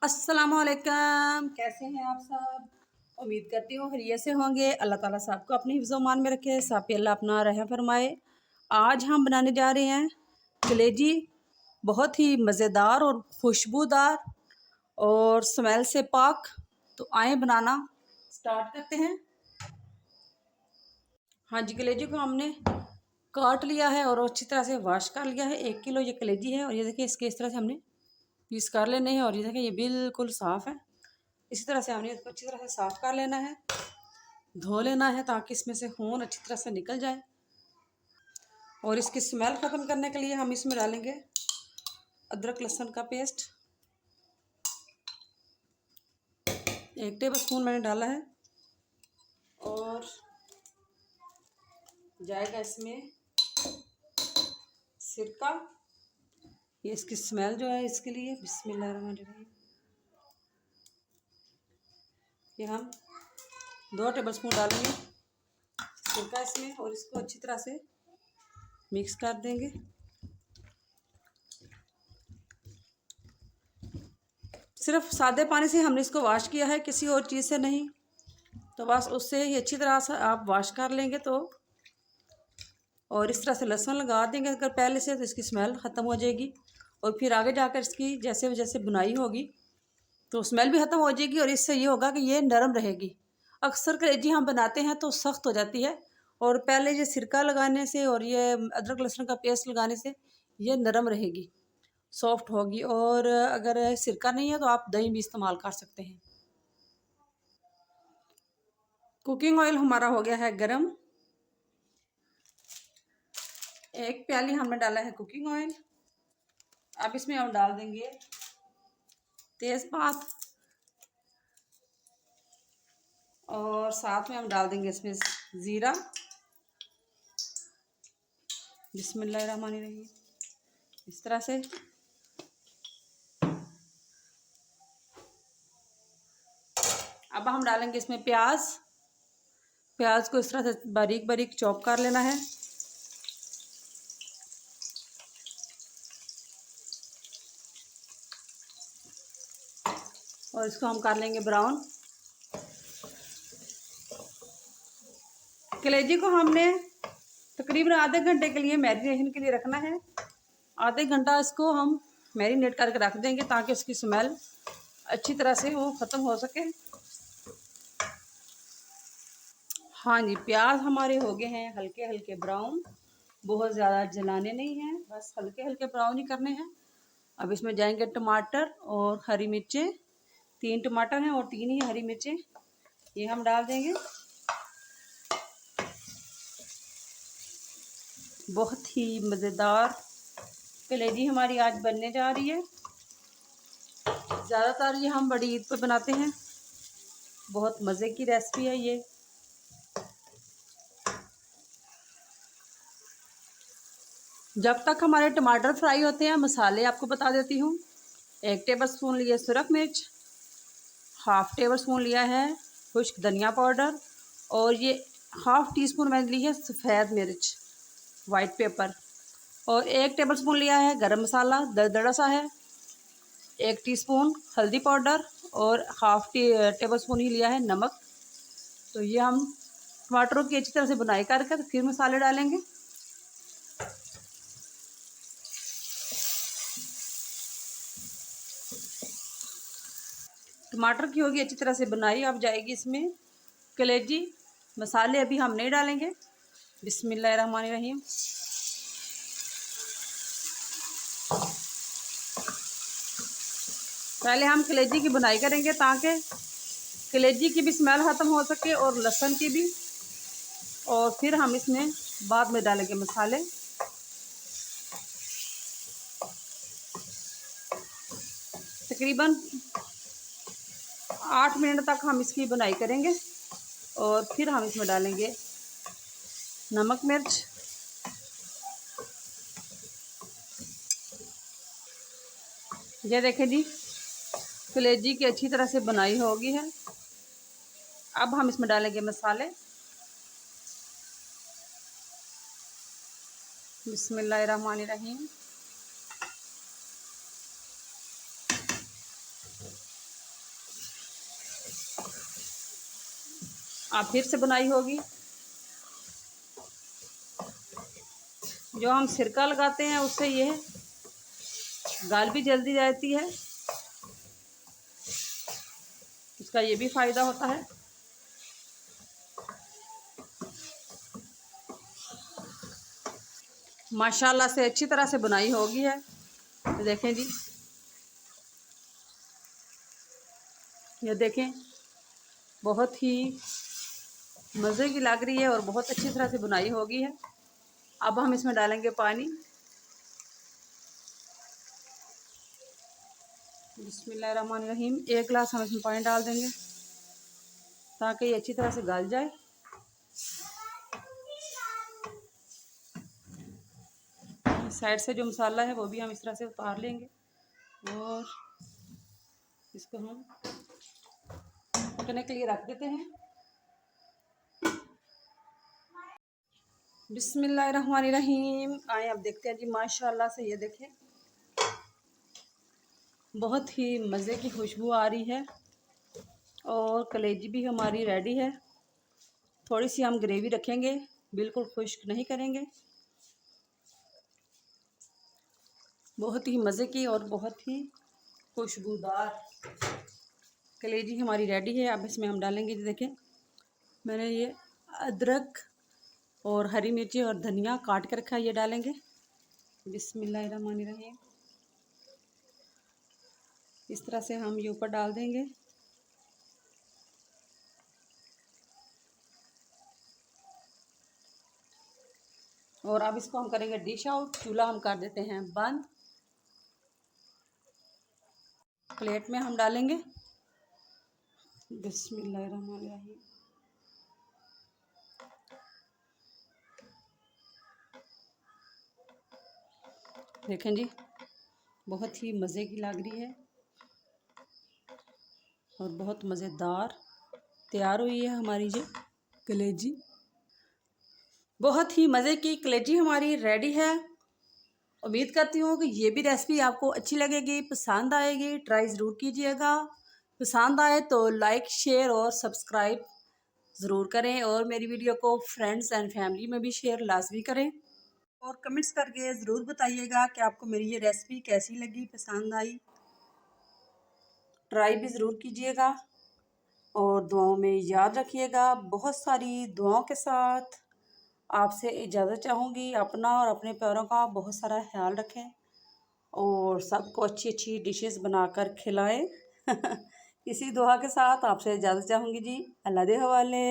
अस्सलामुअलैकुम, कैसे हैं आप सब। उम्मीद करती हूँ खैरियत से होंगे। अल्लाह ताला सबको अपनी हिफ्ज़-ओ-मान में रखे, सब पे अल्लाह अपना रहम फरमाए। आज हम बनाने जा रहे हैं कलेजी, बहुत ही मज़ेदार और खुशबूदार और स्मेल से पाक। तो आए बनाना स्टार्ट करते हैं। हाँ जी, कलेजी को हमने काट लिया है और अच्छी तरह से वॉश कर लिया है। 1 किलो ये कलेजी है और ये देखिए इसके इस तरह से हमने पीस कर लेने हैं। और ये देखिए ये बिल्कुल साफ़ है। इसी तरह से हमने इसको अच्छी तरह से साफ़ कर लेना है, धो लेना है ताकि इसमें से खून अच्छी तरह से निकल जाए। और इसकी स्मेल ख़त्म करने के लिए हम इसमें डालेंगे अदरक लहसुन का पेस्ट। 1 टेबल स्पून मैंने डाला है। और जाएगा इसमें सिरका। ये इसकी स्मेल जो है इसके लिए बिस्मिल्लाहिर्रहमानिर्रहीम। ये हम 2 टेबल स्पून डालेंगे सिरका इसमें और इसको अच्छी तरह से मिक्स कर देंगे। सिर्फ सादे पानी से हमने इसको वॉश किया है, किसी और चीज़ से नहीं। तो बस उससे ही अच्छी तरह से आप वॉश कर लेंगे तो। और इस तरह से लहसुन लगा देंगे अगर पहले से, तो इसकी स्मेल ख़त्म हो जाएगी। और फिर आगे जाकर इसकी जैसे जैसे बुनाई होगी तो स्मेल भी ख़त्म हो जाएगी। और इससे ये होगा कि ये नरम रहेगी। अक्सर कलेजी हम बनाते हैं तो सख्त हो जाती है, और पहले ये सिरका लगाने से और ये अदरक लहसुन का पेस्ट लगाने से ये नरम रहेगी, सॉफ्ट होगी। और अगर सिरका नहीं है तो आप दही भी इस्तेमाल कर सकते हैं। कुकिंग ऑयल हमारा हो गया है गरम। 1 प्याली हमने डाला है कुकिंग ऑयल। अब इसमें हम डाल देंगे तेज़पात और साथ में हम डाल देंगे इसमें ज़ीरा। बिस्मिल्लाहिर्रहमानिर्रहीम। इस तरह से अब हम डालेंगे इसमें प्याज। प्याज को इस तरह से बारीक बारीक चॉप कर लेना है। और इसको हम कर लेंगे ब्राउन। कलेजी को हमने तकरीबन आधे घंटे के लिए मैरिनेशन के लिए रखना है। आधे घंटा इसको हम मैरिनेट करके रख देंगे ताकि उसकी स्मेल अच्छी तरह से वो ख़त्म हो सके। हाँ जी, प्याज हमारे हो गए हैं हल्के हल्के ब्राउन। बहुत ज़्यादा जलाने नहीं हैं, बस हल्के हल्के ब्राउन ही करने हैं। अब इसमें जाएंगे टमाटर और हरी मिर्चें। 3 टमाटर हैं और 3 ही हरी मिर्चें, ये हम डाल देंगे। बहुत ही मज़ेदार कलेजी हमारी आज बनने जा रही है। ज़्यादातर ये हम बड़ी ईद पर बनाते हैं। बहुत मज़े की रेसिपी है ये। जब तक हमारे टमाटर फ्राई होते हैं, मसाले आपको बता देती हूँ। 1 टेबल स्पून लिए सुरख मिर्च, हाफ़ टेबल स्पून लिया है खुश्क धनिया पाउडर, और ये हाफ़ टी स्पून मैंने ली है सफ़ेद मिर्च वाइट पेपर, और 1 टेबल स्पून लिया है गरम मसाला दरदरा सा है, 1 टीस्पून हल्दी पाउडर और हाफ़ टेबल स्पून ही लिया है नमक। तो ये हम टमाटरों की अच्छी तरह से बुनाई करके फिर मसाले डालेंगे। टमाटर की होगी अच्छी तरह से बुनाई। अब जाएगी इसमें कलेजी। मसाले अभी हम नहीं डालेंगे। बिस्मिल्लाहिर्रहमानिर्रहीम। पहले हम कलेजी की बुनाई करेंगे ताकि कलेजी की भी स्मेल ख़त्म हो सके और लहसुन की भी। और फिर हम इसमें बाद में डालेंगे मसाले। तकरीबन 8 मिनट तक हम इसकी बुनाई करेंगे और फिर हम इसमें डालेंगे नमक मिर्च। ये देखें जी, कलेजी की अच्छी तरह से बुनाई होगी है। अब हम इसमें डालेंगे मसाले। बिस्मिल्लाहिर्रहमानिर्रहीम। आप फिर से बुनाई होगी। जो हम सिरका लगाते हैं उससे ये गाल भी जल्दी जाती है, इसका ये भी फ़ायदा होता है। माशाल्लाह से अच्छी तरह से बुनाई होगी है। तो देखें जी, ये देखें बहुत ही मज़े की लग रही है और बहुत अच्छी तरह से बुनाई होगी है। अब हम इसमें डालेंगे पानी। बिस्मिल्लाहिर्रहमानिर्रहीम। 1 गिलास हम इसमें पानी डाल देंगे ताकि ये अच्छी तरह से गल जाए। साइड से जो मसाला है वो भी हम इस तरह से उतार लेंगे और इसको हम पकने के लिए रख देते हैं। बिस्मिल्लाहिर्रहमानिर्रहीम। आए अब देखते हैं जी, माशाल्लाह से ये देखें बहुत ही मज़े की खुशबू आ रही है और कलेजी भी हमारी रेडी है। थोड़ी सी हम ग्रेवी रखेंगे, बिल्कुल खुश्क नहीं करेंगे। बहुत ही मज़े की और बहुत ही खुशबूदार कलेजी हमारी रेडी है। अब इसमें हम डालेंगे जी, देखें मैंने ये अदरक और हरी मिर्ची और धनिया काट के रखा है, ये डालेंगे। बिस्मिल्लाहिर्रहमानिर्रहीम। इस तरह से हम ये ऊपर डाल देंगे। और अब इसको हम करेंगे डिश आउट। चूल्हा हम कर देते हैं बंद। प्लेट में हम डालेंगे। बिस्मिल्लाहिर्रहमानिर्रहीम। देखें जी बहुत ही मज़े की लग रही है और बहुत मज़ेदार तैयार हुई है हमारी ये कलेजी। बहुत ही मज़े की कलेजी हमारी रेडी है। उम्मीद करती हूँ कि ये भी रेसिपी आपको अच्छी लगेगी, पसंद आएगी। ट्राई ज़रूर कीजिएगा। पसंद आए तो लाइक शेयर और सब्सक्राइब ज़रूर करें और मेरी वीडियो को फ्रेंड्स एंड फैमिली में भी शेयर लाजमी करें और कमेंट्स करके ज़रूर बताइएगा कि आपको मेरी ये रेसिपी कैसी लगी, पसंद आई। ट्राई भी ज़रूर कीजिएगा और दुआओं में याद रखिएगा। बहुत सारी दुआओं के साथ आपसे इजाज़त चाहूँगी। अपना और अपने प्यारों का बहुत सारा ख्याल रखें और सबको अच्छी अच्छी डिशेस बनाकर खिलाएं। इसी दुआ के साथ आपसे इजाज़त चाहूँगी जी। अल्लाह दे हवाले।